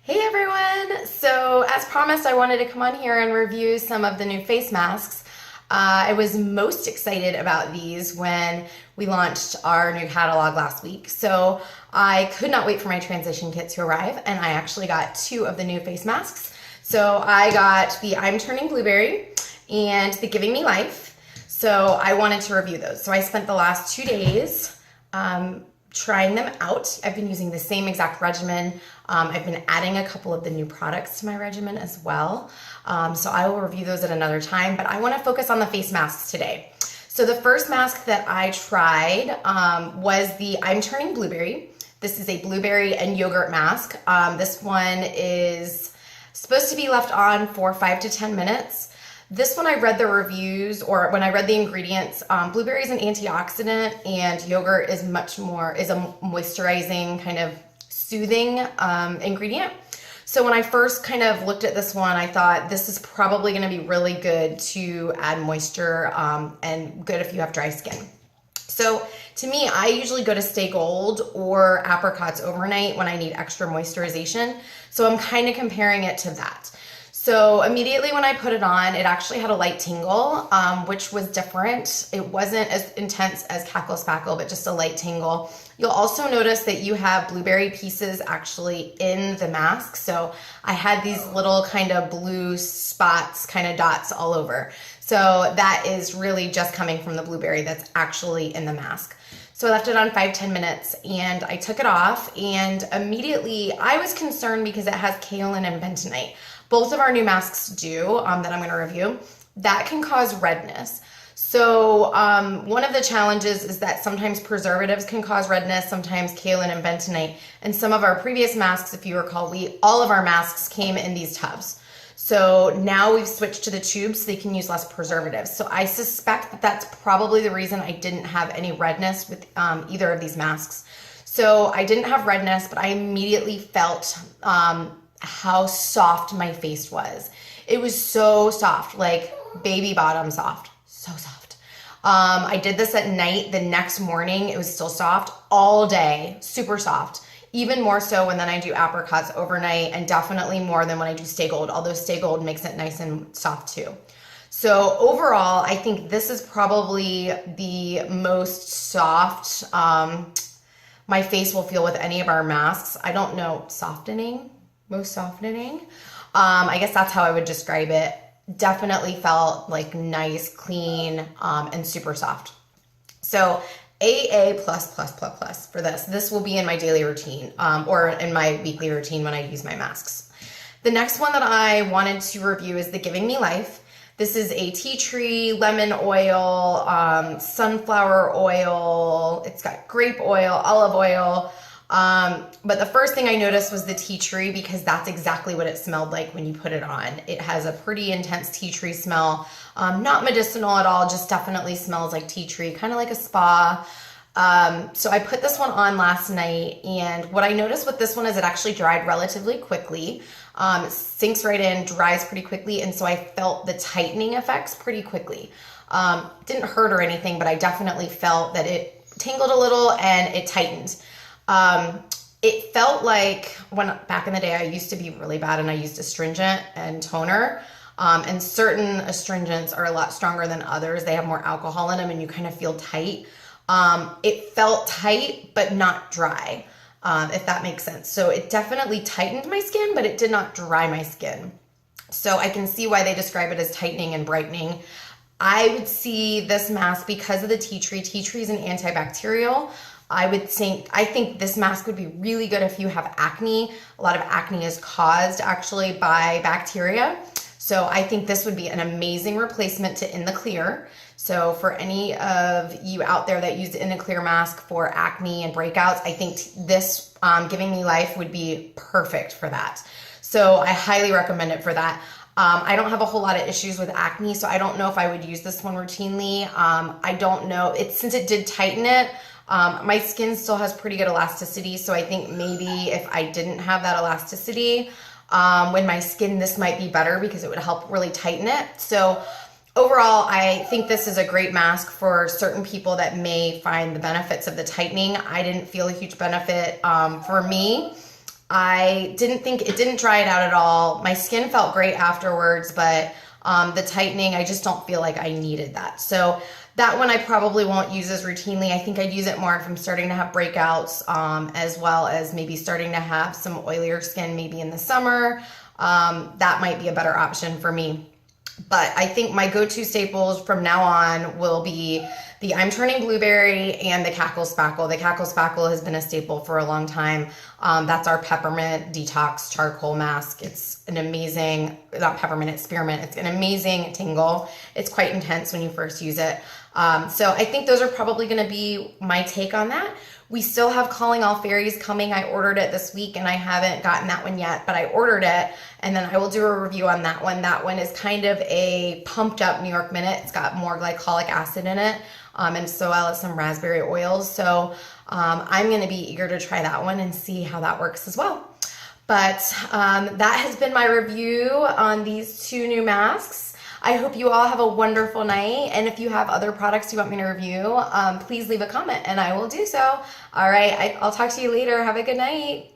Hey everyone! So as promised, I wanted to come on here and review some of the new face masks. I was most excited about these when we launched our new catalog last week. So I could not wait for my transition kit to arrive, and I actually got two of the new face masks. So I got the I'm Turning Blueberry and the Giving Me Life. So I wanted to review those. So I spent the last 2 days trying them out. I've been using the same exact regimen. I've been adding a couple of the new products to my regimen as well. So I will review those at another time, but I want to focus on the face masks today. So the first mask that I tried was the I'm Turning Blueberry. This is a blueberry and yogurt mask. This one is supposed to be left on for 5 to 10 minutes. This one I read the reviews, or when I read the ingredients, blueberry is an antioxidant and yogurt is a moisturizing, kind of soothing ingredient. So when I first kind of looked at this one, I thought this is probably going to be really good to add moisture and good if you have dry skin. So to me, I usually go to Stay Gold or apricots overnight when I need extra moisturization. So I'm kind of comparing it to that. So immediately when I put it on, it actually had a light tingle, which was different. It wasn't as intense as Cackle Spackle, but just a light tingle. You'll also notice that you have blueberry pieces actually in the mask. So I had these little kind of blue spots, kind of dots all over. So that is really just coming from the blueberry that's actually in the mask. So I left it on 5-10 minutes and I took it off, and immediately I was concerned because it has kaolin and bentonite. Both of our new masks do, that I'm going to review. That can cause redness. So one of the challenges is that sometimes preservatives can cause redness, sometimes kaolin and bentonite. And some of our previous masks, if you recall, all of our masks came in these tubs. So now we've switched to the tubes so they can use less preservatives. So I suspect that that's probably the reason I didn't have any redness with either of these masks. So I didn't have redness, but I immediately felt how soft my face was. It was so soft, like baby bottom soft, so soft. I did this at night. The next morning, it was still soft all day, super soft. Even more so when then I do apricots overnight, and definitely more than when I do Stay Gold, although Stay Gold makes it nice and soft too. So overall, I think this is probably the most soft my face will feel with any of our masks. I don't know, most softening. I guess that's how I would describe it. Definitely felt like nice, clean, and super soft. So AA+++ for this. This will be in my daily routine or in my weekly routine when I use my masks. The next one that I wanted to review is the Giving Me Life. This is a tea tree, lemon oil, sunflower oil. It's got grape oil, olive oil. But the first thing I noticed was the tea tree, because that's exactly what it smelled like when you put it on. It has a pretty intense tea tree smell, not medicinal at all, just definitely smells like tea tree, kind of like a spa. So I put this one on last night, and what I noticed with this one is it actually dried relatively quickly. Sinks right in, dries pretty quickly, and so I felt the tightening effects pretty quickly. Didn't hurt or anything, but I definitely felt that it tingled a little and it tightened. It felt like back in the day I used to be really bad and I used astringent and toner, and certain astringents are a lot stronger than others. They have more alcohol in them and you kind of feel tight. It felt tight but not dry, if that makes sense. So it definitely tightened my skin, but it did not dry my skin. So I can see why they describe it as tightening and brightening. I would see this mask because of the tea tree. Tea tree is an antibacterial. I think this mask would be really good if you have acne. A lot of acne is caused actually by bacteria. So I think this would be an amazing replacement to In the Clear. So for any of you out there that use In the Clear mask for acne and breakouts, I think this Giving Me Life would be perfect for that. So I highly recommend it for that. I don't have a whole lot of issues with acne, so I don't know if I would use this one routinely. I don't know. Since it did tighten it, my skin still has pretty good elasticity, so I think maybe if I didn't have that elasticity, when my skin, this might be better because it would help really tighten it. So overall, I think this is a great mask for certain people that may find the benefits of the tightening. I didn't feel a huge benefit for me. I didn't think it didn't dry it out at all. My skin felt great afterwards, but the tightening, I just don't feel like I needed that. So that one I probably won't use as routinely. I think I'd use it more if I'm starting to have breakouts, as well as maybe starting to have some oilier skin maybe in the summer. That might be a better option for me. But I think my go-to staples from now on will be the I'm Turning Blueberry and the Cackle Spackle. The Cackle Spackle has been a staple for a long time. That's our peppermint detox charcoal mask. It's an amazing, not peppermint, it's spearmint. It's an amazing tingle. It's quite intense when you first use it. So I think those are probably going to be my take on that. We still have Calling All Fairies coming. I ordered it this week and I haven't gotten that one yet, but I ordered it and then I will do a review on that one. That one is kind of a pumped up New York Minute. It's got more glycolic acid in it, and so well as some raspberry oils. So I'm going to be eager to try that one and see how that works as well. But that has been my review on these two new masks. I hope you all have a wonderful night. And if you have other products you want me to review, please leave a comment and I will do so. All right, I'll talk to you later. Have a good night.